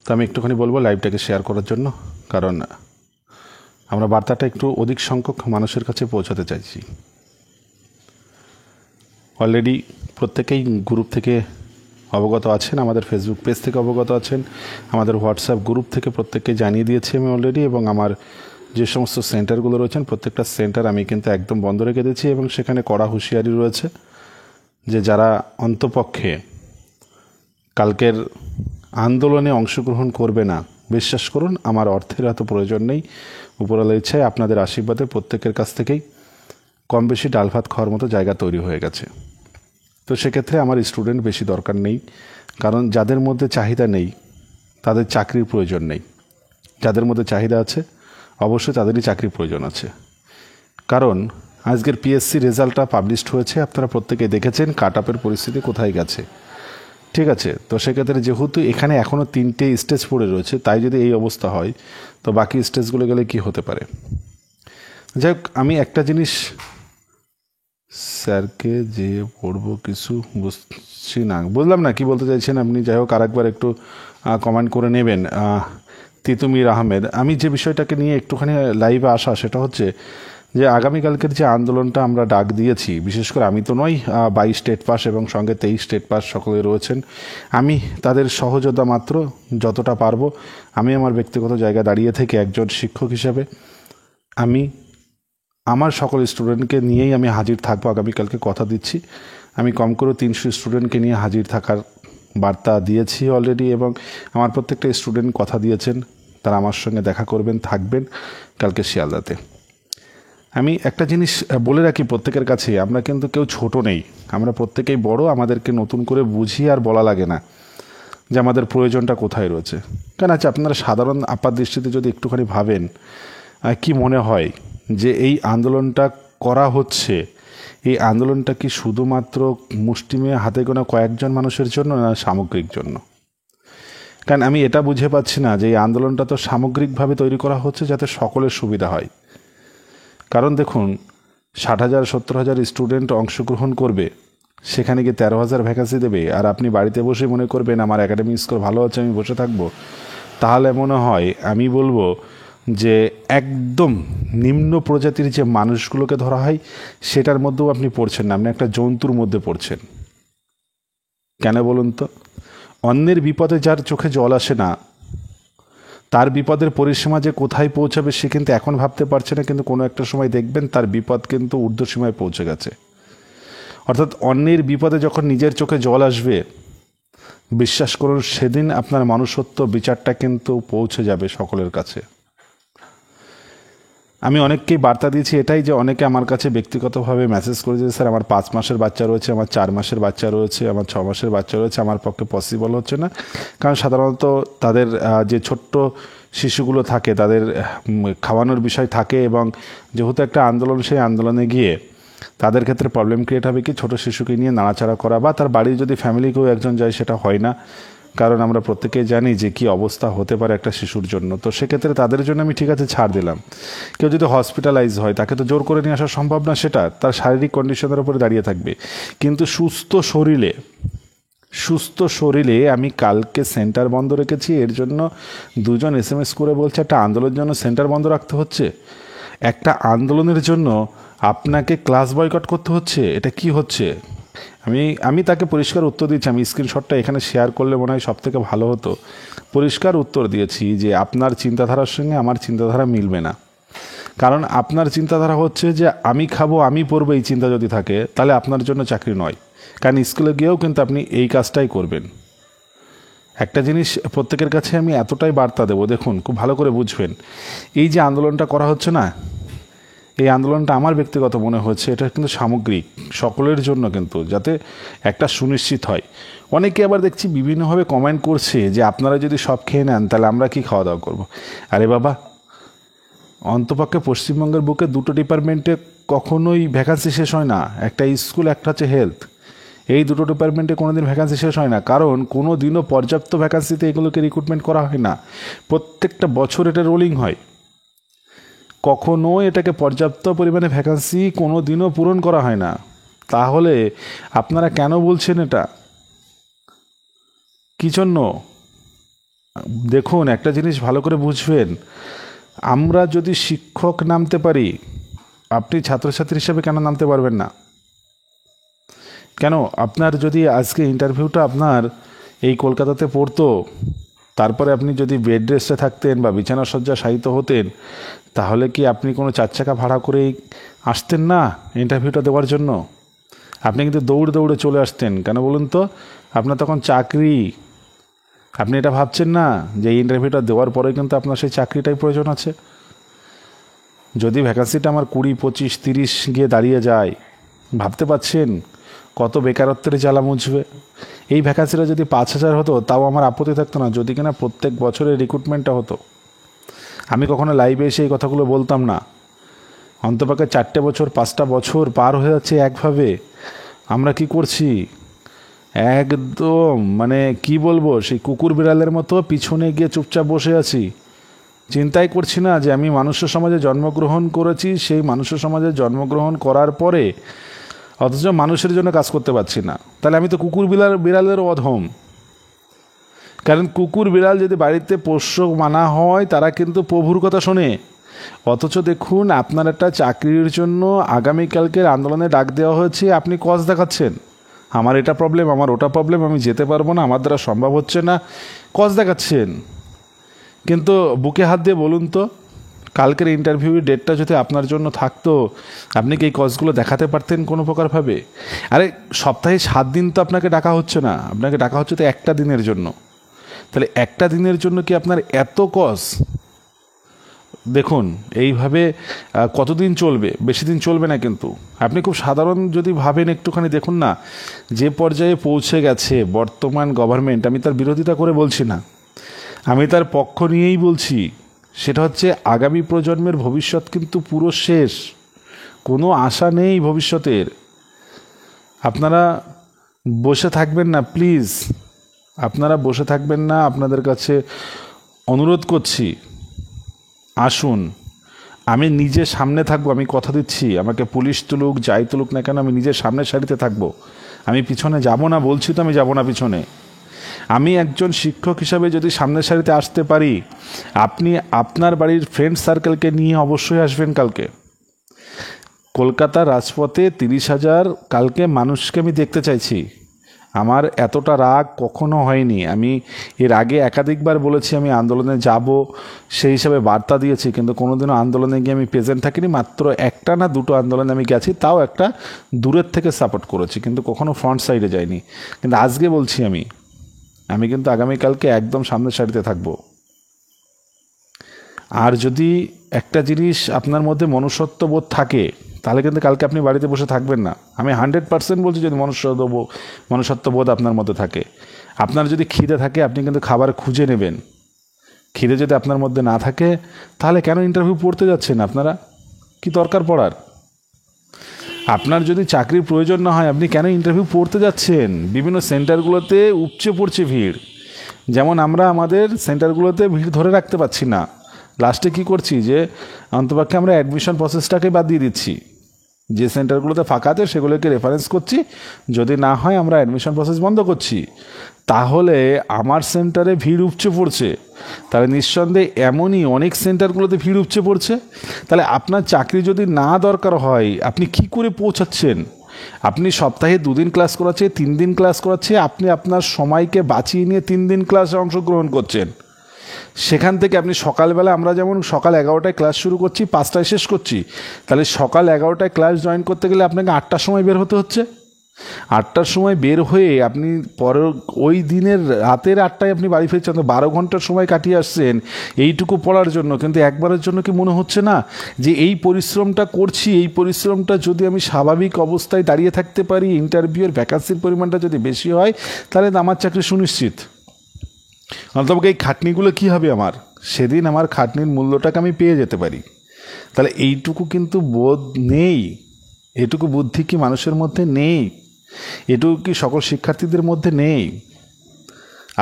তো আমি একটুখানি বলবো লাইভটাকে শেয়ার করার জন্য, কারণ আমরা বার্তাটা একটু অধিক সংখ্যক মানুষের কাছে পৌঁছাতে চাইছি। অলরেডি প্রত্যেকেই গ্রুপ থেকে অবগত আছেন, আমাদের ফেসবুক পেজ থেকে অবগত আছেন, আমাদের হোয়াটসঅ্যাপ গ্রুপ থেকে প্রত্যেককে জানিয়ে দিয়েছি আমি অলরেডি, এবং আমার যে সমস্ত সেন্টারগুলো রয়েছেন প্রত্যেকটা সেন্টার আমি কিন্তু একদম বন্ধ রেখে দিয়েছি, এবং সেখানে কড়া হুঁশিয়ারি রয়েছে যে যারা অন্তপক্ষে কালকের আন্দোলনে অংশগ্রহণ করবে না, বিশ্বাস করুন আমার অর্থের এত প্রয়োজন নেই। উপরওয়ালার ইচ্ছায় আপনাদের আশীর্বাদে প্রত্যেকের কাছ থেকেই কম বেশি ডাল ভাত খাওয়ার মতো জায়গা তৈরি হয়ে গেছে। তো সেক্ষেত্রে আমার স্টুডেন্ট বেশি দরকার নেই, কারণ যাদের মধ্যে চাহিদা নেই তাদের চাকরির প্রয়োজন নেই, যাদের মধ্যে চাহিদা আছে অবশ্যই তাদেরই চাকরির প্রয়োজন আছে। কারণ আজকের পিএসসি রেজাল্টটা পাবলিশড হয়েছে, আপনারা প্রত্যেকে দেখেছেন কাট আপের পরিস্থিতি কোথায় গেছে। ঠিক আছে, তো সেক্ষেত্রে যেহেতু এখানে এখনও 3টে স্টেজ পড়ে রয়েছে, তাই যদি এই অবস্থা হয় তো বাকি স্টেজগুলো গেলে কি হতে পারে। যাই হোক, আমি একটা জিনিস স্যারকে যে পড়বো কিছু বুঝছি না, বুঝলাম না কি বলতে চাইছেন আপনি। যাই হোক, আরেকবার একটু কমেন্ট করে নেবেন। তিতুমির আহমেদ, আমি যে বিষয়টাকে নিয়ে একটুখানি লাইভে আসা সেটা হচ্ছে যে আগামীকালকের যে আন্দোলনটা আমরা ডাক দিয়েছি, বিশেষ করে আমি তো নই, 22 স্টেট পাস এবং সঙ্গে 23 স্টেট পাস সকলে রয়েছেন, আমি তাদের সহযোদ্ধা মাত্র, যতটা পারবো আমি আমার ব্যক্তিগত জায়গায় দাঁড়িয়ে থেকে একজন শিক্ষক হিসাবে আমি আমার সকল স্টুডেন্টকে নিয়েই আমি হাজির থাকবো আগামীকালকে, কথা দিচ্ছি। আমি কম করে 300 স্টুডেন্টকে নিয়ে হাজির থাকার বার্তা দিয়েছি অলরেডি, এবং আমার প্রত্যেকটা স্টুডেন্ট কথা দিয়েছেন তারা আমার সঙ্গে দেখা করবেন, থাকবেন কালকে শিয়ালদাতে। আমি একটা জিনিস বলে রাখি প্রত্যেকের কাছে, আমরা কিন্তু কেউ ছোট নেই, আমরা প্রত্যেকেই বড়। আমাদেরকে নতুন করে বুঝিয়ে আর বলা লাগে না যে আমাদের প্রয়োজনটা কোথায় রয়েছে। কেন আচ্ছা, আপনারা সাধারণ আপাত দৃষ্টিতে যদি একটুখানি ভাবেন, কি মনে হয় যে এই আন্দোলনটা করা হচ্ছে, এই আন্দোলনটা কি শুধুমাত্র মুষ্টিমেয় হাতে গোনা কয়েকজন মানুষের জন্য না সামগ্রিক জন্য? কারণ আমি এটা বুঝে পাচ্ছি না যে এই আন্দোলনটা তো সামগ্রিকভাবে তৈরি করা হচ্ছে যাতে সকলের সুবিধা হয়। কারণ দেখুন, 60,000 70,000 স্টুডেন্ট অংশগ্রহণ করবে, সেখানে গিয়ে 13,000 ভ্যাকান্সি দেবে, আর আপনি বাড়িতে বসে মনে করবেন আমার একাডেমিক স্কোর ভালো আছে আমি বসে থাকবো, তাহলে মনে হয় আমি বলবো যে একদম নিম্ন প্রজাতির যে মানুষগুলোকে ধরা হয় সেটার মধ্যেও আপনি পড়ছেন না, আপনি একটা জন্তুর মধ্যে পড়ছেন। কেন বলুন তো? অন্যের বিপদে যার চোখে জল আসে না, তার বিপদের পরিসীমা যে কোথায় পৌঁছাবে সে কিন্তু এখন ভাবতে পারছে না, কিন্তু কোনো একটা সময় দেখবেন তার বিপদ কিন্তু ঊর্ধ্বসীমায় পৌঁছে গেছে। অর্থাৎ অন্যের বিপদে যখন নিজের চোখে জল আসবে, বিশ্বাস করুন সেদিন আপনার মনুষ্যত্ব বিচারটা কিন্তু পৌঁছে যাবে সকলের কাছে। আমি অনেককেই বার্তা দিয়েছি এটাই, যে অনেকে আমার কাছে ব্যক্তিগতভাবে মেসেজ করেছে, স্যার আমার 5 মাসের বাচ্চা রয়েছে, আমার 4 মাসের বাচ্চা রয়েছে, আমার 6 মাসের বাচ্চা রয়েছে, আমার পক্ষে পসিবল হচ্ছে না। কারণ সাধারণত তাদের যে ছোট্ট শিশুগুলো থাকে তাদের খাওয়ানোর বিষয় থাকে, এবং যেহেতু একটা আন্দোলন, সেই আন্দোলনে গিয়ে তাদের ক্ষেত্রে প্রবলেম ক্রিয়েট হবে কি ছোট শিশুকে নিয়ে নাড়াচাড়া করা, বা তার বাড়ির যদি ফ্যামিলি কেউ একজন যায় সেটা হয় না, কারণ আমরা প্রত্যেকেই জানি যে কী অবস্থা হতে পারে একটা শিশুর জন্য। তো সেক্ষেত্রে তাদের জন্য আমি ঠিক আছে ছাড় দিলাম। কেউ যদি হসপিটালাইজ হয় তাকে তো জোর করে নিয়ে আসা সম্ভব না, সেটা তার শারীরিক কন্ডিশনের উপরে দাঁড়িয়ে থাকবে। কিন্তু সুস্থ শরীরে আমি কালকে সেন্টার বন্ধ রেখেছি, এর জন্য 2জন SMS করে বলছে একটা আন্দোলনের জন্য সেন্টার বন্ধ রাখতে হচ্ছে, একটা আন্দোলনের জন্য আপনাকে ক্লাস বয়কট করতে হচ্ছে, এটা কি হচ্ছে? আমি তাকে পরিষ্কার উত্তর দিচ্ছি, আমি স্ক্রিনশটটা এখানে শেয়ার করলে মনে হয় সবথেকে ভালো হতো। পরিষ্কার উত্তর দিয়েছি যে আপনার চিন্তাধারার সঙ্গে আমার চিন্তাধারা মিলবে না। কারণ আপনার চিন্তাধারা হচ্ছে যে আমি খাবো আমি পড়বো, এই চিন্তা যদি থাকে তাহলে আপনার জন্য চাকরি নয়, কারণ স্কুলে গিয়েও কিন্তু আপনি এই কাজটাই করবেন। একটা জিনিস প্রত্যেকের কাছে আমি এতটাই বার্তা দেবো, দেখুন খুব ভালো করে বুঝবেন, এই যে আন্দোলনটা করা হচ্ছে না, এই আন্দোলনটা আমার ব্যক্তিগত মনে হচ্ছে এটা কিন্তু সামগ্রিক সকলের জন্য, কিন্তু যাতে একটা সুনিশ্চিত হয়। অনেকে আবার দেখছি বিভিন্নভাবে কমেন্ট করছে যে আপনারা যদি সব খেয়ে নেন তাহলে আমরা কি খাওয়া দাওয়া করবো। আরে বাবা, অন্তপক্ষে পশ্চিমবঙ্গের বুকে 2টো ডিপার্টমেন্টে কখনোই ভ্যাকান্সি শেষ হয় না, একটা স্কুল একটা হচ্ছে হেলথ, এই 2টো ডিপার্টমেন্টে কোনো দিন ভ্যাকান্সি শেষ হয় না, কারণ কোনো দিনও পর্যাপ্ত ভ্যাকান্সিতে এগুলোকে রিক্রুটমেন্ট করা হয় না, প্রত্যেকটা বছর এটা রোলিং হয়, কখনো এটাকে পর্যাপ্ত পরিমাণে ভ্যাকান্সি কোনো দিনও পূরণ করা হয় না। তাহলে আপনারা কেন বলছেন এটা, কী জন্য? দেখুন, একটা জিনিস ভালো করে বুঝবেন, আমরা যদি শিক্ষক নামতে পারি, আপনি ছাত্রছাত্রী হিসেবে কেন নামতে পারবেন না? কেন আপনার যদি আজকে ইন্টারভিউটা আপনার এই কলকাতাতে পড়তো, তারপরে আপনি যদি বেড রেস্টে থাকতেন বা বিছানা সজ্জা শায়িত হতেন, তাহলে কি আপনি কোনো 4 চাকা ভাড়া করেই আসতেন না ইন্টারভিউটা দেওয়ার জন্য? আপনি কিন্তু দৌড়ে দৌড়ে চলে আসতেন। কেন বলুন তো? আপনার তখন চাকরি। আপনি এটা ভাবছেন না যে এই ইন্টারভিউটা দেওয়ার পরে কিন্তু আপনার সেই চাকরিটাই প্রয়োজন আছে। যদি ভ্যাকান্সিটা আমার 20, 25, 30 গিয়ে দাঁড়িয়ে যায়, ভাবতে পারছেন কত বেকারত্বের জ্বালা মুছবে? এই ভ্যাকান্সিটা যদি 5,000 হতো তাও আমার আপত্তি থাকতো না, যদি কিনা প্রত্যেক বছরের রিক্রুটমেন্টটা হতো। আমি কখনো লাইভে এসে এই কথাগুলো বলতাম না। অন্তপক্ষে 4টে বছর 5টা বছর পার হয়ে যাচ্ছে একভাবে। আমরা কি করছি? একদম মানে কি বলবো, সেই কুকুর বিড়ালের মতো পিছনে গিয়ে চুপচাপ বসে আছি। চিন্তাই করছি না যে আমি মানুষের সমাজে জন্মগ্রহণ করেছি, সেই মানুষের সমাজে জন্মগ্রহণ করার পরে অথচ মানুষের জন্য কাজ করতে পারছি না। তাহলে আমি তো কুকুর বিড়ালেরও অধম। কারণ কুকুর বিড়াল যদি বাড়িতে পোষ্য মানা হয়, তারা কিন্তু প্রভুর কথা শোনে। অথচ দেখুন, আপনার একটা চাকরির জন্য আগামীকালকের আন্দোলনে ডাক দেওয়া হয়েছে, আপনি কজ দেখাচ্ছেন আমার এটা প্রবলেম, আমার ওটা প্রবলেম, আমি যেতে পারবো না, আমার দ্বারা সম্ভব হচ্ছে না, কজ দেখাচ্ছেন। কিন্তু বুকে হাত দিয়ে বলুন তো, কালকের ইন্টারভিউয়ের ডেটটা যদি আপনার জন্য থাকতো, আপনি কি এই কজগুলো দেখাতে পারতেন কোনো প্রকারভাবে? আরে সপ্তাহে 7 দিন তো আপনাকে ডাকা হচ্ছে না, আপনাকে ডাকা হচ্ছে তো একটা দিনের জন্য। তাহলে একটা দিনের জন্য কি আপনার এত কজ? দেখুন, এইভাবে কতদিন চলবে? বেশি দিন চলবে না। কিন্তু আপনি খুব সাধারণ যদি ভাবেন, একটুখানি দেখুন না যে পর্যায়ে পৌঁছে গেছে বর্তমান গভর্নমেন্ট। আমি তার বিরোধিতা করে বলছি না, আমি তার পক্ষ নিয়েই বলছি। সেটা হচ্ছে আগামী প্রজন্মের ভবিষ্যৎ কিন্তু পুরো শেষ, কোনো আশা নেই ভবিষ্যতের। আপনারা বসে থাকবেন না, প্লিজ আপনারা বসে থাকবেন না। আপনাদের কাছে অনুরোধ করছি, আসুন। আমি নিজে সামনে থাকবো, আমি কথা দিচ্ছি। আমাকে পুলিশ তুলুক, যাই তুলুক না কেন, আমি নিজের সামনের সারিতে থাকবো। আমি পিছনে যাব না, বলছি তো আমি যাব না পিছনে। আমি একজন শিক্ষক হিসাবে যদি সামনের সারিতে আসতে পারি, আপনি আপনার বাড়ির ফ্রেন্ড সার্কেলকে নিয়ে অবশ্যই আসবেন কালকে। কলকাতার রাজপথে 30,000 কালকে মানুষকে আমি দেখতে চাইছি। আমার এতটা রাগ কখনো হয়নি। আমি এর আগে একাধিকবার বলেছি আমি আন্দোলনে যাব, সেই হিসাবে বার্তা দিয়েছি, কিন্তু কোনোদিনও আন্দোলনে গিয়ে আমি প্রেজেন্ট থাকিনি। মাত্র 1টা না 2টো আন্দোলনে আমি গেছি, তাও একটা দূরের থেকে সাপোর্ট করেছি, কিন্তু কখনো ফ্রন্ট সাইডে যাইনি। কিন্তু আজকে বলছি আমি কিন্তু আগামীকালকে একদম সামনের সারিতে থাকব। আর যদি একটা জিনিস আপনার মধ্যে মনুষ্যত্ববোধ থাকে, তাহলে কিন্তু কালকে আপনি বাড়িতে বসে থাকবেন না। আমি 100% বলছি, যদি মনুষ্যত্ববোধ আপনার মধ্যে থাকে। আপনার যদি খিদে থাকে, আপনি কিন্তু খাবার খুঁজে নেবেন। খিদে যদি আপনার মধ্যে না থাকে, তাহলে কেন ইন্টারভিউ পড়তে যাচ্ছেন? আপনারা কি দরকার পড়ার? আপনার যদি চাকরির প্রয়োজন না হয়, আপনি কেন ইন্টারভিউ পড়তে যাচ্ছেন? বিভিন্ন সেন্টারগুলোতে উপচে পড়ছে ভিড়। যেমন আমরা আমাদের সেন্টারগুলোতে ভিড় ধরে রাখতে পারছি না, লাস্টে কি করছি যে অন্তপক্ষে আমরা অ্যাডমিশন প্রসেসটাকে বাদ দিয়ে দিচ্ছি। যে সেন্টারগুলোতে ফাঁকা আছে সেগুলোকে রেফারেন্স করছি, যদি না হয় আমরা অ্যাডমিশন প্রসেস বন্ধ করছি। তাহলে আমার সেন্টারে ভিড় উপচে পড়ছে, তাহলে নিঃসন্দেহে এমনই অনেক সেন্টারগুলোতে ভিড় উপচে পড়ছে। তাহলে আপনার চাকরি যদি না দরকার হয়, আপনি কি করে পৌঁছাচ্ছেন? আপনি সপ্তাহে 2 দিন ক্লাস করাচ্ছে, 3 দিন ক্লাস করাচ্ছে, আপনি আপনার সময়কে বাঁচিয়ে নিয়ে 3 দিন ক্লাসে অংশগ্রহণ করছেন। সেখান থেকে আপনি সকালবেলা, আমরা যেমন সকাল 11টায় ক্লাস শুরু করছি, 5টায় শেষ করছি, তাহলে সকাল 11টায় ক্লাস জয়েন করতে গেলে আপনাকে 8টার সময় বের হতে হচ্ছে। 8টার সময় বের হয়ে আপনি পরের ওই দিনের রাতের 8টায় আপনি বাড়ি ফিরছেন, তো 12 ঘন্টার সময় কাটিয়ে আসছেন এইটুকু পড়ার জন্য। কিন্তু একবারের জন্য কি মনে হচ্ছে না যে এই পরিশ্রমটা করছি, এই পরিশ্রমটা যদি আমি স্বাভাবিক অবস্থায় দাঁড়িয়ে থাকতে পারি, ইন্টারভিউয়ের ভ্যাকান্সির পরিমাণটা যদি বেশি হয়, তাহলে আমার চাকরি সুনিশ্চিত। অন্তত এই খাটনিগুলো কী হবে আমার? সেদিন আমার খাটনির মূল্যটাকে আমি পেয়ে যেতে পারি। তাহলে এইটুকু কিন্তু বোধ নেই, এটুকু বুদ্ধি কি মানুষের মধ্যে নেই? এটুকু কি সকল শিক্ষার্থীদের মধ্যে নেই?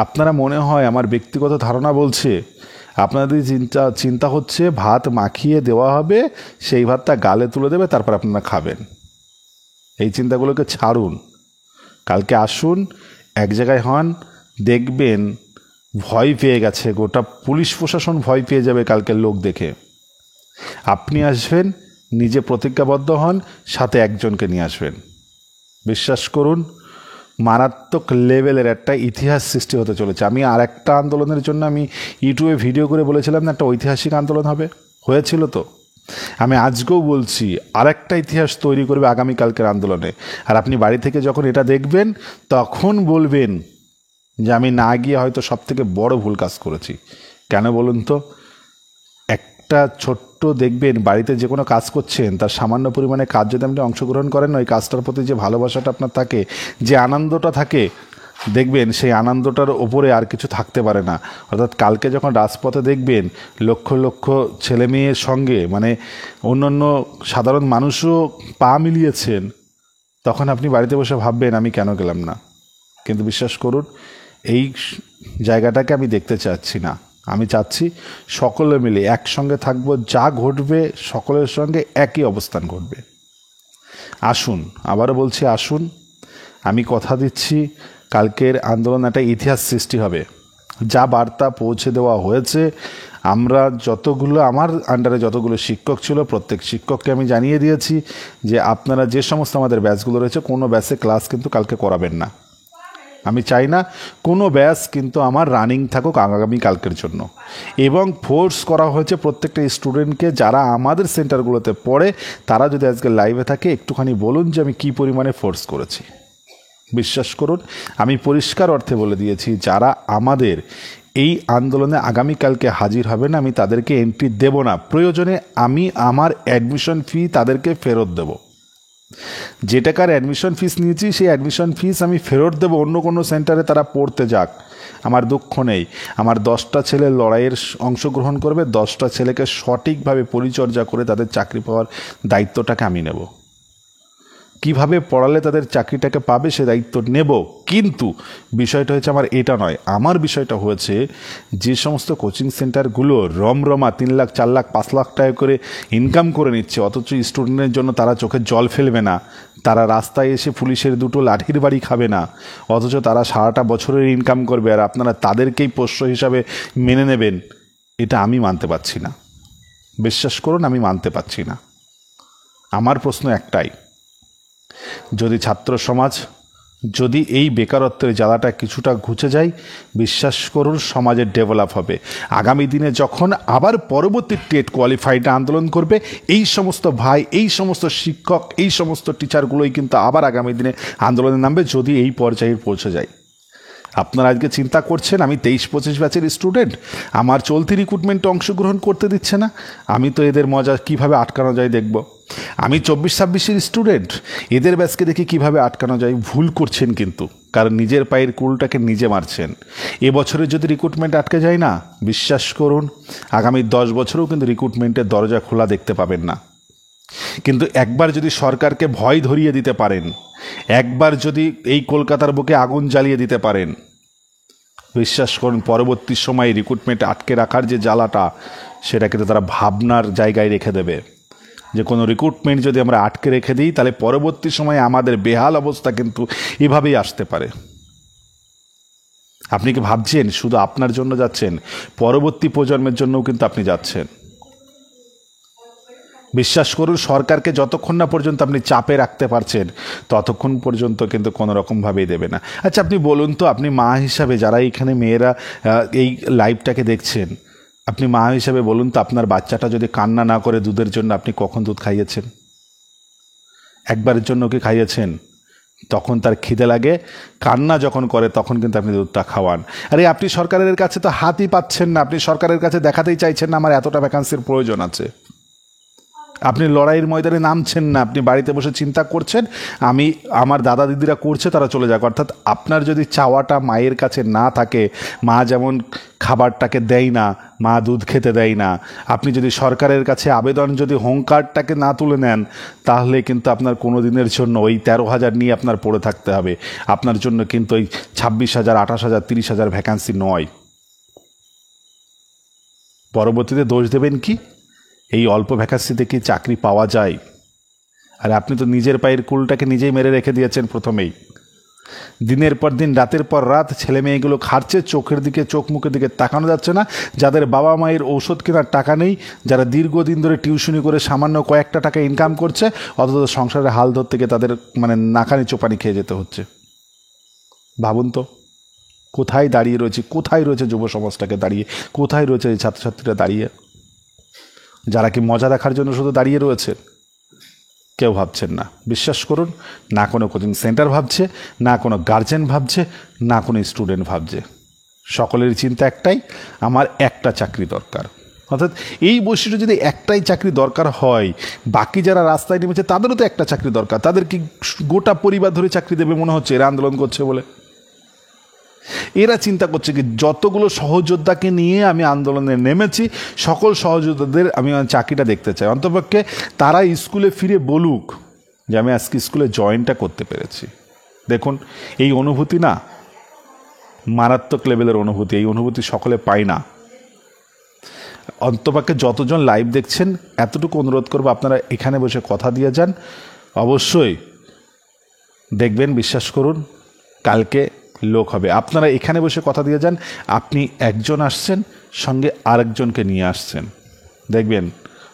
আপনারা মনে হয়, আমার ব্যক্তিগত ধারণা বলছে, আপনাদের চিন্তা হচ্ছে ভাত মাখিয়ে দেওয়া হবে, সেই ভাতটা গালে তুলে দেবে, তারপর আপনারা খাবেন। এই চিন্তাগুলোকে ছাড়ুন, কালকে আসুন, এক জায়গায় হন, দেখবেন ভয় পেয়ে গেছে, গোটা পুলিশ প্রশাসন ভয় পেয়ে যাবে কালকের লোক দেখে। আপনি আসবেন, নিজে প্রতিজ্ঞাবদ্ধ হন, সাথে একজনকে নিয়ে আসবেন। বিশ্বাস করুন, মারাত্মক লেভেলের একটা ইতিহাস সৃষ্টি হতে চলেছে। আমি আর একটা আন্দোলনের জন্য আমি ইউটিউবে ভিডিও করে বলেছিলাম না, একটা ঐতিহাসিক আন্দোলন হবে, হয়েছিল তো। আমি আজকেও বলছি, আর একটা ইতিহাস তৈরি করবে আগামীকালকের আন্দোলনে। আর আপনি বাড়ি থেকে যখন এটা দেখবেন, তখন বলবেন যে আমি না গিয়ে হয়তো সব থেকে বড় ভুল কাজ করেছি। কেন বলুন তো? একটা ছোট্ট দেখবেন, বাড়িতে যে কোনো কাজ করছেন, তার সামান্য পরিমাণে কাজ যদি আপনি অংশগ্রহণ করেন, ওই কাজটার প্রতি যে ভালোবাসাটা আপনার থাকে, যে আনন্দটা থাকে, দেখবেন সেই আনন্দটার ওপরে আর কিছু থাকতে পারে না। অর্থাৎ কালকে যখন রাজপথে দেখবেন লক্ষ লক্ষ ছেলে মেয়ের সঙ্গে, মানে অন্যান্য সাধারণ মানুষও পা মিলিয়েছেন, তখন আপনি বাড়িতে বসে ভাববেন আমি কেন গেলাম না। কিন্তু বিশ্বাস করুন, এই জায়গাটাকে আমি দেখতে চাচ্ছি না। আমি চাচ্ছি সকলে মিলে একসঙ্গে থাকবো, যা ঘটবে সকলের সঙ্গে একই অবস্থান ঘটবে। আসুন, আবারও বলছি আসুন। আমি কথা দিচ্ছি, কালকের আন্দোলন একটা ইতিহাস সৃষ্টি হবে। যা বার্তা পৌঁছে দেওয়া হয়েছে, আমরা যতগুলো, আমার আন্ডারে যতগুলো শিক্ষক ছিল, প্রত্যেক শিক্ষককে আমি জানিয়ে দিয়েছি যে আপনারা যে সমস্ত আমাদের ব্যাচগুলো রয়েছে, কোনো ব্যাচে ক্লাস কিন্তু কালকে করাবেন না। আমি চাই না কোনো ব্যাচ কিন্তু আমার রানিং থাকুক আগামী কালকের জন্য। এবং ফোর্স করা হয়েছে প্রত্যেকটা স্টুডেন্টকে, যারা আমাদের সেন্টারগুলোতে পড়ে, তারা যদি আজকে লাইভে থাকে একটুখানি বলুন যে আমি কী পরিমাণে ফোর্স করেছি। বিশ্বাস করুন, আমি পরিষ্কার অর্থে বলে দিয়েছি, যারা আমাদের এই আন্দোলনে আগামীকালকে হাজির হবেন, আমি তাদেরকে এন্ট্রি দেব না। প্রয়োজনে আমি আমার অ্যাডমিশন ফি তাদেরকে ফেরত দেব। যে টাকার অ্যাডমিশন ফিস নিয়েছি, সেই অ্যাডমিশন ফিস আমি ফেরত দেবো। অন্য কোনো সেন্টারে তারা পড়তে যাক, আমার দুঃখ নেই। আমার 10টা ছেলে লড়াইয়ের অংশগ্রহণ করবে, 10টা ছেলেকে সঠিকভাবে পরিচর্যা করে তাদের চাকরি পাওয়ার দায়িত্বটাকে আমি নেব। কিভাবে পড়ালে তাদের চাকরিটাকে পাবে সে দায়িত্ব নেব। কিন্তু বিষয়টা হচ্ছে আমার এটা নয়, আমার বিষয়টা হয়েছে যে সমস্ত কোচিং সেন্টারগুলো রমরমা 3 লাখ 4 লাখ 5 লাখ টাকা করে ইনকাম করে নিচ্ছে, অথচ স্টুডেন্টের জন্য তারা চোখে জল ফেলবে না, তারা রাস্তায় এসে পুলিশের 2টো লাঠির বাড়ি খাবে না, অথচ তারা সারাটা বছরের ইনকাম করবে, আর আপনারা তাদেরকেই পোষ্য হিসাবে মেনে নেবেন। এটা আমি মানতে পারছি না। বিশ্বাস করুন, আমি মানতে পারছি না। আমার প্রশ্ন একটাই, যদি ছাত্র সমাজ, যদি এই বেকারত্বের জ্বালাটা কিছুটা ঘুচে যায়, বিশ্বাস করুন সমাজের ডেভেলপ হবে। আগামী দিনে যখন আবার পরবর্তী টেট কোয়ালিফাইড আন্দোলন করবে, এই সমস্ত ভাই, এই সমস্ত শিক্ষক, এই সমস্ত টিচারগুলোই কিন্তু আবার আগামী দিনে আন্দোলনে নামবে, যদি এই পর্যায়ে পৌঁছে যায়। আপনারা আজকে চিন্তা করছেন আমি 23-25 ব্যাচের স্টুডেন্ট, আমার চলতি রিক্রুটমেন্টে অংশগ্রহণ করতে দিচ্ছে না, আমি তো এদের মজা কিভাবে আটকানো যায় দেখব। আমি 24-26-এর স্টুডেন্ট, এদের ব্যাচকে দেখি কিভাবে আটকানো যায়। ভুল করছেন কিন্তু, কারণ নিজের পায়ের কুলটাকে নিজে মারছেন। এবছরে যদি রিক্রুটমেন্ট আটকে যায় না, বিশ্বাস করুন আগামী 10 বছরেও কিন্তু রিক্রুটমেন্টের দরজা খোলা দেখতে পাবেন না। কিন্তু একবার যদি সরকারকে ভয় ধরিয়ে দিতে পারেন, একবার যদি এই কলকাতার বুকে আগুন জ্বালিয়ে দিতে পারেন, বিশ্বাস করুন পরবর্তী সময়ে রিক্রুটমেন্ট আটকে রাখার যে জ্বালাটা, সেটা কিন্তু তারা ভাবনার জায়গায় রেখে দেবে। যে কোনো রিক্রুটমেন্ট যদি আমরা আটকে রেখে দিই, তাহলে পরবর্তী সময়ে আমাদের বেহাল অবস্থা কিন্তু এভাবেই আসতে পারে। আপনি কি ভাবছেন শুধু আপনার জন্য যাচ্ছেন? পরবর্তী প্রজন্মের জন্যও কিন্তু আপনি যাচ্ছেন। বিশ্বাস করুন, সরকারকে যতক্ষণ না পর্যন্ত আপনি চাপে রাখতে পারছেন, ততক্ষণ পর্যন্ত কিন্তু কোনো রকমভাবেই দেবে না। আচ্ছা আপনি বলুন তো, আপনি মা হিসাবে, যারা এইখানে মেয়েরা এই লাইভটাকে দেখছেন, আপনি মা হিসাবে বলুন তো, আপনার বাচ্চাটা যদি কান্না না করে দুধের জন্য, আপনি কখন দুধ খাইয়েছেন? একবারের জন্য কি খাইয়েছেন? তখন তার খিদে লাগে, কান্না যখন করে তখন কিন্তু আপনি দুধটা খাওয়ান। আরে আপনি সরকারের কাছে তো হাতই পাচ্ছেন না, আপনি সরকারের কাছে দেখাতেই চাইছেন না আমার এতটা ভ্যাকান্সির প্রয়োজন আছে। আপনি লড়াইয়ের ময়দানে নামছেন না, আপনি বাড়িতে বসে চিন্তা করছেন আমি, আমার দাদা দিদিরা করছে তারা চলে যাক। অর্থাৎ আপনার যদি চাওয়াটা মায়ের কাছে না থাকে, মা যেমন খাবারটাকে দেয় না, মা দুধ খেতে দেয় না, আপনি যদি সরকারের কাছে আবেদন, যদি হোমকার্ডটাকে না তুলে নেন, তাহলে কিন্তু আপনার কোনো দিনের জন্য ওই 13,000 নিয়ে আপনার পড়ে থাকতে হবে। আপনার জন্য কিন্তু ওই 26,000, 28,000, 30,000 ভ্যাকান্সি নয়। পরবর্তীতে দোষ দেবেন কি এই অল্প ভ্যাকান্সিতে কি চাকরি পাওয়া যায়? আর আপনি তো নিজের পায়ের কুলটাকে নিজেই মেরে রেখে দিয়েছেন প্রথমেই। দিনের পর দিন, রাতের পর রাত ছেলে মেয়েগুলো খাচ্ছে, চোখের দিকে, চোখ মুখের দিকে তাকানো যাচ্ছে না। যাদের বাবা মায়ের ঔষধ কেনার টাকা নেই, যারা দীর্ঘদিন ধরে টিউশনি করে সামান্য কয়েকটা টাকা ইনকাম করছে, অথচ সংসারের হাল ধরতে গিয়ে তাদের নাকানি চোপানি খেয়ে যেতে হচ্ছে। ভাবুন তো কোথায় দাঁড়িয়ে রয়েছে, কোথায় রয়েছে যুব সমাজটাকে দাঁড়িয়ে, কোথায় রয়েছে এই ছাত্রছাত্রীরা দাঁড়িয়ে, যারা কি মজা দেখার জন্য শুধু দাঁড়িয়ে রয়েছে? কেউ ভাবছেন না, বিশ্বাস করুন। না কোনো কোচিং সেন্টার ভাবছে, না কোনো গার্জেন ভাবছে, না কোনো স্টুডেন্ট ভাবছে। সকলের চিন্তা একটাই, আমার একটা চাকরি দরকার। অর্থাৎ এই বৈশিষ্ট্য যদি একটাই চাকরি দরকার হয়, বাকি যারা রাস্তায় নেমেছে তাদেরও তো একটা চাকরি দরকার। তাদের কি গোটা পরিবার ধরে চাকরি দেবে মনে হচ্ছে এরা আন্দোলন করছে বলে? এরা চিন্তা করছে কি যতগুলো সহযোদ্ধাকে নিয়ে আমি আন্দোলনে নেমেছি, সকল সহযোদ্ধাদের আমি চাকরিটা দেখতে চাই। অন্তপক্ষে তারা স্কুলে ফিরে বলুক যে আমি আজকে স্কুলে জয়েনটা করতে পেরেছি। দেখুন এই অনুভূতি না মারাত্মক লেভেলের অনুভূতি, এই অনুভূতি সকলে পায় না। অন্তপক্ষে যতজন লাইভ দেখছেন এতটুকু অনুরোধ করবো, আপনারা এখানে বসে কথা দিয়ে যান। অবশ্যই দেখবেন, বিশ্বাস করুন কালকে লোক হবে। আপনারা এখানে বসে কথা দিয়ে যান, আপনি একজন আসছেন, সঙ্গে আরেকজনকে নিয়ে আসছেন, দেখবেন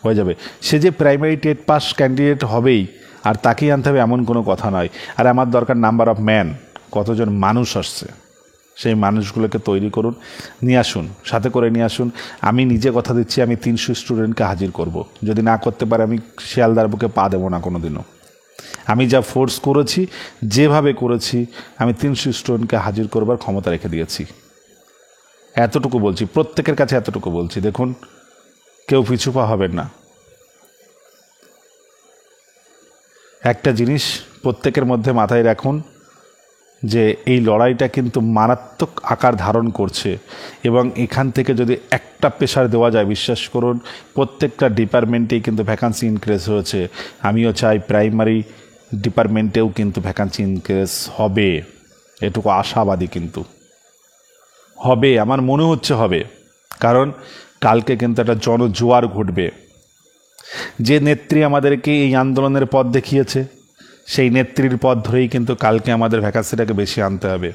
হয়ে যাবে। সে যে প্রাইমারি টেট পাস ক্যান্ডিডেট হবেই আর তাকেই আনতে হবে এমন কোনো কথা নয়। আর আমার দরকার নাম্বার অফ ম্যান, কতজন মানুষ আসছে সেই মানুষগুলোকে তৈরি করুন, নিয়ে আসুন, সাথে করে নিয়ে আসুন। আমি নিজে কথা দিচ্ছি আমি 300 স্টুডেন্টকে হাজির করব। যদি না করতে পারে আমি শিয়ালদার বুকে পা দেবো না কোনো দিনও। আমি যা ফোর্স করেছি, যেভাবে করেছি, আমি 300 স্টুডেন্টকে হাজির করবার ক্ষমতা রেখে দিয়েছি। এতটুকু বলছি, প্রত্যেকের কাছে এতটুকু বলছি। দেখুন কেউ পিছুপা হবেন না। একটা জিনিস প্রত্যেকের মধ্যে মাথায় রাখুন যে এই লড়াইটা কিন্তু মারাত্মক আকার ধারণ করছে, এবং এখান থেকে যদি একটা প্রেশার দেওয়া যায়, বিশ্বাস করুন প্রত্যেকটা ডিপার্টমেন্টেই কিন্তু ভ্যাকান্সি ইনক্রিজ হয়েছে। আমিও চাই প্রাইমারি ডিপার্টমেন্টেও কিন্তু ভ্যাকান্সি ইনক্রিজ হবে, এটুকু আশাবাদী কিন্তু হবে, আমার মনে হচ্ছে হবে। কারণ কালকে কিন্তু একটা জনজোয়ার ঘটবে। যে নেত্রী আমাদেরকে এই আন্দোলনের পথ দেখিয়েছে, সেই নেত্রীর পথ ধরেই কিন্তু কালকে আমাদের ভ্যাকান্সিটাকে বেশি আনতে হবে।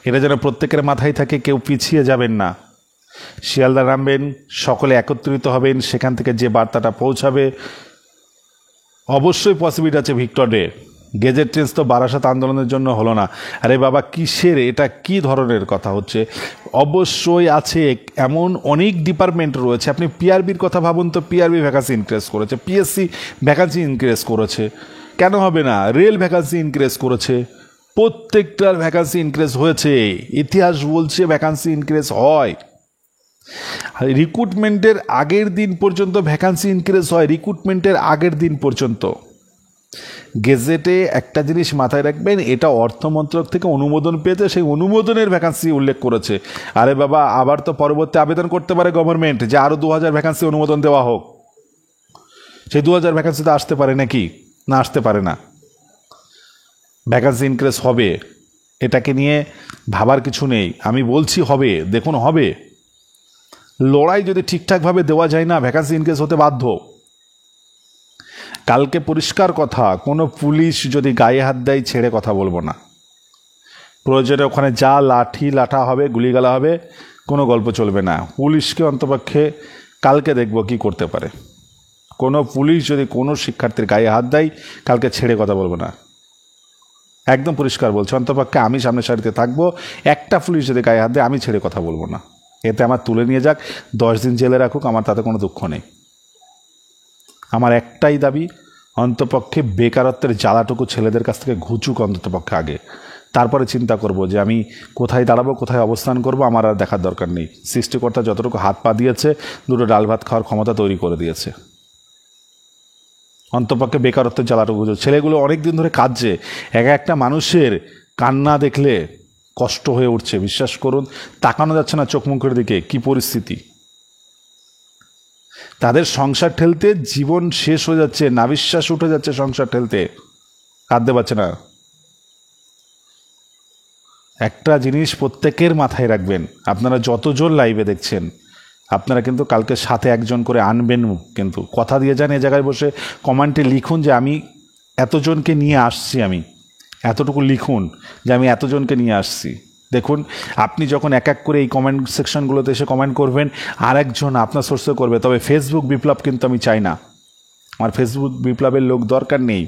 এটা যেন প্রত্যেকের মাথায় থাকে, কেউ পিছিয়ে যাবেন না। শিয়ালদা নামবেন, সকলে একত্রিত হবেন, সেখান থেকে যে বার্তাটা পৌঁছাবে অবশ্যই পসিবিলিটি আছে ভিক্টর ডে। গেজেট চেঞ্জ তো বারাসাত আন্দোলনের জন্য হলো না। আরে বাবা কিসের, এটা কি ধরনের কথা হচ্ছে? অবশ্যই আছে, এমন অনেক ডিপার্টমেন্ট রয়েছে। আপনি পিআরবির কথা ভাবুন তো, পিআরবি ভ্যাকান্সি ইনক্রিজ করেছে, পিএসসি ভ্যাকান্সি ইনক্রিজ করেছে, কেন হবে না? রেল ভ্যাকান্সি ইনক্রিজ করেছে, প্রত্যেকটার ভ্যাকান্সি ইনক্রিজ হয়েছে। ইতিহাস বলছে ভ্যাকান্সি ইনক্রিজ হয়। রিক্রুটমেন্টের আগের দিন পর্যন্ত ভ্যাকান্সি ইনক্রিজ হয়, রিক্রুটমেন্টের আগের দিন পর্যন্ত। গেজেটে একটা জিনিস মাথায় রাখবেন, এটা অর্থমন্ত্রক থেকে অনুমোদন পেয়েছে, সেই অনুমোদনের ভ্যাকান্সি উল্লেখ করেছে। আরে বাবা আবার তো পরবর্তী আবেদন করতে পারে গভর্নমেন্ট যে আরও 2000 ভ্যাকান্সি অনুমোদন দেওয়া হোক। সেই 2000 ভ্যাকান্সি তো আসতে পারে নাকি? না, আসতে পারে না। ভ্যাকান্সি ইনক্রিজ হবে, এটাকে নিয়ে ভাবার কিছু নেই। আমি বলছি হবে, দেখুন হবে। লড়াই যদি ঠিকঠাকভাবে দেওয়া যায় না, ভ্যাকান্সি ইনক্রিজ হতে বাধ্য। কালকে পরিষ্কার কথা, কোনো পুলিশ যদি গায়ে হাত দেয় ছেড়ে কথা বলবো না। প্রয়োজনে ওখানে যা লাঠি লাঠা হবে, গুলিগালা হবে, কোনো গল্প চলবে না। পুলিশকে অন্তপক্ষে কালকে দেখব কি করতে পারে। কোনো পুলিশ যদি কোনো শিক্ষার্থীর গায়ে হাত দেয়, কালকে ছেড়ে কথা বলবো না, একদম পরিষ্কার বলছি। অন্তপক্ষে আমি সামনের সারিতে থাকবো, একটা পুলিশ যদি গায়ে হাত দেয় আমি ছেড়ে কথা বলবো না। এতে আমার তুলে নিয়ে যাক, 10 দিন জেলে রাখুক, আমার তাতে কোনো দুঃখ নেই। আমার একটাই দাবি, অন্তপক্ষে বেকারত্বের জ্বালাটুকু ছেলেদের কাছ থেকে ঘুচুক অন্ততপক্ষে আগে, তারপরে চিন্তা করব যে আমি কোথায় দাঁড়াবো, কোথায় অবস্থান করব। আমার আর দেখার দরকার নেই। সৃষ্টিকর্তা যতটুকু হাত পা দিয়েছে, দুটো ডাল ভাত খাওয়ার ক্ষমতা তৈরি করে দিয়েছে। অন্তপক্ষে বেকারত্বের জ্বালাটুকু, ছেলেগুলো অনেক দিন ধরে কাঁদছে। একটা মানুষের কান্না দেখলে কষ্ট হয়ে উঠছে, বিশ্বাস করুন। তাকানো যাচ্ছে না চোখ মুখের দিকে, কি পরিস্থিতি। তাদের সংসার ঠেলতে জীবন শেষ হয়ে যাচ্ছে, নাভিশ্বাস উঠে যাচ্ছে সংসার ঠেলতে, কাঁদতে পারছে না। একটা জিনিস প্রত্যেকের মাথায় রাখবেন, আপনারা যতজন লাইভে দেখছেন, আপনারা কিন্তু কালকে সাথে একজন করে আনবেন, কিন্তু কথা দিয়ে যান। এ জায়গায় বসে কমেন্টে লিখুন যে আমি এতজনকে নিয়ে আসছি, আমি এতটুকু লিখুন যে আমি এতজনকে নিয়ে আসছি। দেখুন, আপনি যখন এক এক করে এই কমেন্ট সেকশনগুলোতে এসে কমেন্ট করবেন, আর একজন আপনার সোর্সে করবে, তবে ফেসবুক বিপ্লব কিন্তু আমি চাই না। আমার ফেসবুক বিপ্লবের লোক দরকার নেই।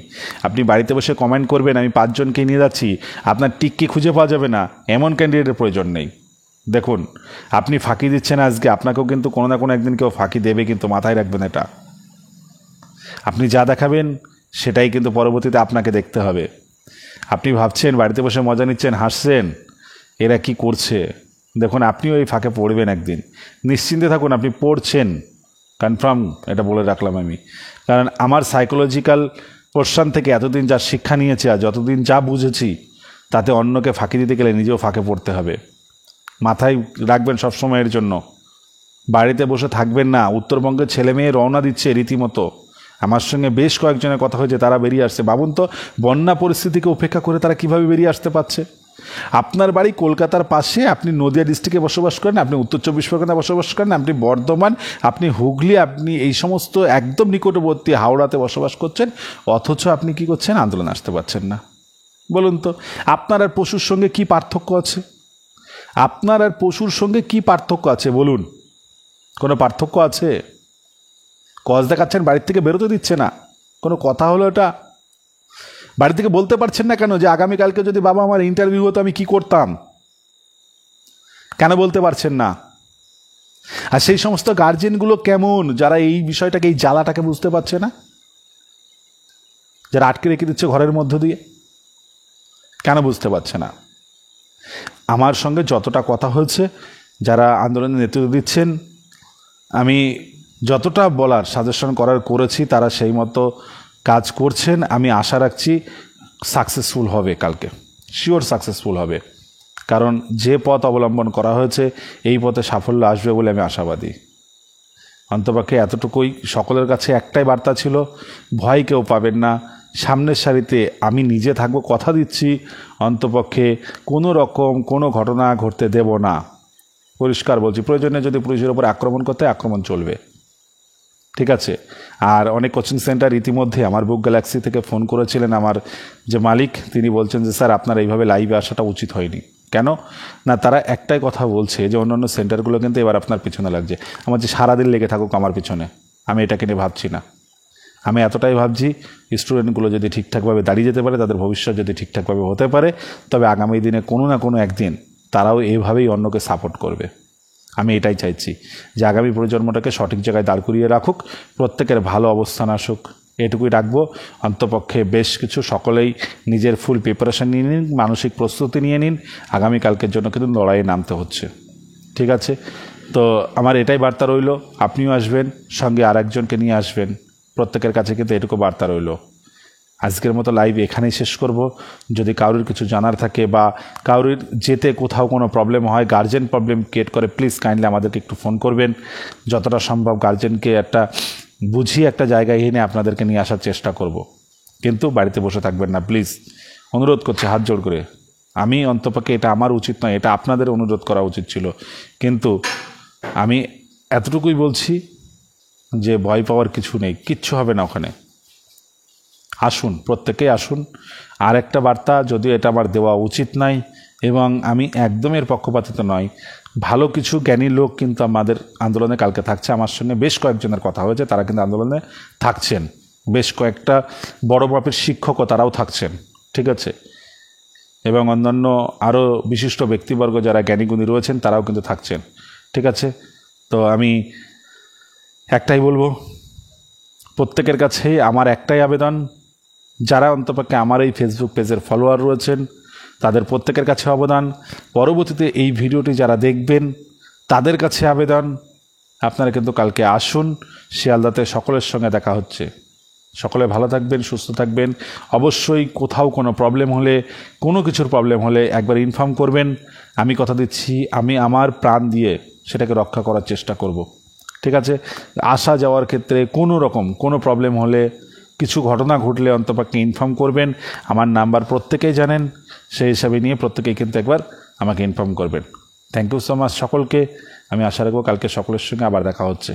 আপনি বাড়িতে বসে কমেন্ট করবেন আমি 5 জনকে নিয়ে যাচ্ছি, আপনার টিককে খুঁজে পাওয়া যাবে না, এমন ক্যান্ডিডেটের প্রয়োজন নেই। দেখুন, আপনি ফাঁকি দিচ্ছেন আজকে, আপনাকেও কিন্তু কোনো না কোনো একদিন কেউ ফাঁকি দেবে, কিন্তু মাথায় রাখবেন এটা। আপনি যা দেখাবেন সেটাই কিন্তু পরবর্তীতে আপনাকে দেখতে হবে। আপনি ভাবছেন বাড়িতে বসে মজা নিচ্ছেন, হাসছেন, এরা কি করছে, দেখুন আপনিও এই ফাঁকে পড়বেন একদিন। নিশ্চিন্তে থাকুন, আপনি পড়ছেন, কনফার্ম, এটা বলে রাখলাম আমি। কারণ আমার সাইকোলজিক্যাল পোর্শন থেকে এতদিন যা শিক্ষা নিয়েছি আর যতদিন যা বুঝেছি, তাতে অন্যকে ফাঁকি দিতে গেলে নিজেও ফাঁকে পড়তে হবে। মাথায় রাখবেন সবসময়ের জন্য। বাড়িতে বসে থাকবেন না। উত্তরবঙ্গের ছেলে মেয়ে রওনা দিচ্ছে রীতিমতো। আমার সঙ্গে বেশ কয়েকজনের কথা হয়েছে, তারা বেরিয়ে আসছে। ভাবুন তো, বন্যা পরিস্থিতিকে উপেক্ষা করে তারা কিভাবে বেরিয়ে আসতে পারছে। আপনার বাড়ি কলকাতার পাশে, আপনি নদিয়া ডিস্ট্রিক্টে বসবাস করেন, আপনি উত্তর 24 পরগনায় বসবাস করেন, আপনি বর্ধমান, আপনি হুগলি, আপনি এই সমস্ত একদম নিকটবর্তী হাওড়াতে বসবাস করছেন, অথচ আপনি কি করছেন, আন্দোলন আসতে পারছেন না। বলুন তো, আপনার আর পশুর সঙ্গে কি পার্থক্য আছে? আপনার আর পশুর সঙ্গে কি পার্থক্য আছে বলুন? কোনো পার্থক্য আছে? কজ দেখাচ্ছেন, বাড়ির থেকে বেরোতে দিচ্ছে না, কোনো কথা হলো এটা? বাড়ি থেকে বলতে পারছেন না কেন যে আগামীকালকে যদি বাবা আমার ইন্টারভিউ হতো আমি কি করতাম? কেন বলতে পারছেন না? আর সেই সমস্ত গার্জেনগুলো কেমন, যারা এই বিষয়টাকে, এই জ্বালাটাকে বুঝতে পারছে না, যারা আটকে রেখে দিচ্ছে ঘরের মধ্য দিয়ে, কেন বুঝতে পারছে না? আমার সঙ্গে যতটা কথা হয়েছে, যারা আন্দোলনে নেতৃত্ব দিচ্ছেন, আমি যতটা বলার সাজেশন করেছি, তারা সেই মতো কাজ করছেন। আমি আশা রাখছি সাকসেসফুল হবে, কালকে শিওর সাকসেসফুল হবে। কারণ যে পথ অবলম্বন করা হয়েছে, এই পথে সাফল্য আসবে বলে আমি আশাবাদী। অন্তপক্ষে এতটুকুই। সকলের কাছে একটাই বার্তা ছিল, ভয় কেউ পাবেন না, সামনের সারিতে আমি নিজে থাকবো, কথা দিচ্ছি। অন্তপক্ষে কোনো রকম কোনো ঘটনা ঘটতে দেব না, পরিষ্কার বলছি। প্রয়োজনে যদি পুলিশের উপর আক্রমণ করতে, আক্রমণ চলবে, ঠিক আছে? আর অনেক কোচিং সেন্টার ইতিমধ্যে আমার বুক গ্যালাক্সি থেকে ফোন করেছিলেন। আমার যে মালিক, তিনি বলছেন যে স্যার আপনার এইভাবে লাইভে আসাটা উচিত হয়নি। কেন না, তারা একটাই কথা বলছে যে অন্যান্য সেন্টারগুলো কিন্তু এবার আপনার পিছনে লাগছে। আমার যে সারাদিন লেগে থাকুক আমার পিছনে, আমি এটাকে নিয়ে ভাবছি না। আমি এতটাই ভাবছি, স্টুডেন্টগুলো যদি ঠিকঠাকভাবে দাঁড়িয়ে যেতে পারে, তাদের ভবিষ্যৎ যদি ঠিকঠাকভাবে হতে পারে, তবে আগামী দিনে কোনো না কোনো একদিন তারাও এভাবেই অন্যকে সাপোর্ট করবে। আমি এটাই চাইছি যে আগামী প্রজন্মটাকে সঠিক জায়গায় দাঁড় করিয়ে রাখুক, প্রত্যেকের ভালো অবস্থান আসুক, এটুকুই রাখবো। অন্তপক্ষে বেশ কিছু সকলেই নিজের ফুল প্রিপারেশন নিয়ে নিন, মানসিক প্রস্তুতি নিয়ে নিন। আগামীকালকের জন্য কিন্তু লড়াইয়ে নামতে হচ্ছে, ঠিক আছে? তো আমার এটাই বার্তা রইল। আপনিও আসবেন, সঙ্গে আর একজনকে নিয়ে আসবেন। প্রত্যেকের কাছে কিন্তু এটুকু বার্তা রইল। আজকের মতো লাইভ এখানেই শেষ করব। যদি কারোর কিছু জানার থাকে বা কারোর যেতে কোথাও কোনো প্রবলেম হয়, গার্জেন প্রবলেম ক্রিয়েট করে, প্লিজ কাইন্ডলি আমাদেরকে একটু ফোন করবেন। যতটা সম্ভব গার্জেনকে একটা বুঝিয়ে একটা জায়গায় এনে আপনাদেরকে নিয়ে আসার চেষ্টা করব। কিন্তু বাড়িতে বসে থাকবেন না, প্লিজ, অনুরোধ করছে হাত জোড় করে। আমি অন্তপক্ষে, এটা আমার উচিত নয়, এটা আপনাদের অনুরোধ করা উচিত ছিল, কিন্তু আমি এতটুকুই বলছি যে ভয় পাওয়ার কিছু নেই, কিচ্ছু হবে না ওখানে। আসুন, প্রত্যেকেই আসুন। আর একটা বার্তা, যদিও এটা আমার দেওয়া উচিত নয় এবং আমি একদম এর পক্ষপাতিত নয়, ভালো কিছু জ্ঞানী লোক কিন্তু আমাদের আন্দোলনে কালকে থাকছে। আমার সঙ্গে বেশ কয়েকজনের কথা হয়েছে, তারা কিন্তু আন্দোলনে থাকছেন। বেশ কয়েকটা বড় মাপের শিক্ষকও তারাও থাকছেন, ঠিক আছে? এবং অন্যান্য আরও বিশিষ্ট ব্যক্তিবর্গ যারা জ্ঞানীগুণী রয়েছেন, তারাও কিন্তু থাকছেন, ঠিক আছে? তো আমি একটাই বলবো, প্রত্যেকের কাছেই আমার একটাই আবেদন, যারা অন্তপক্ষে আমার এই ফেসবুক পেজের ফলোয়ার রয়েছেন, তাদের প্রত্যেকের কাছে আবেদন, পরবর্তীতে এই ভিডিওটি যারা দেখবেন তাদের কাছে আবেদন, আপনারা কিন্তু কালকে আসুন। শিয়ালদাতে সকলের সঙ্গে দেখা হচ্ছে। সকলে ভালো থাকবেন, সুস্থ থাকবেন। অবশ্যই কোথাও কোনো প্রবলেম হলে, কোনো কিছুর প্রবলেম হলে একবার ইনফর্ম করবেন। আমি কথা দিচ্ছি, আমি আমার প্রাণ দিয়ে সেটাকে রক্ষা করার চেষ্টা করব, ঠিক আছে? আসা যাওয়ার ক্ষেত্রে কোনো রকম কোনো প্রবলেম হলে, কিছু ঘটনা ঘটলে অন্তপক্ষে ইনফর্ম করবেন। আমার নাম্বার প্রত্যেকেই জানেন, সেই হিসাবে নিয়ে প্রত্যেকেই কিন্তু একবার আমাকে ইনফর্ম করবেন। থ্যাংক ইউ সো মাচ সকলকে। আমি আশা রাখবো কালকে সকলের সঙ্গে আবার দেখা হচ্ছে।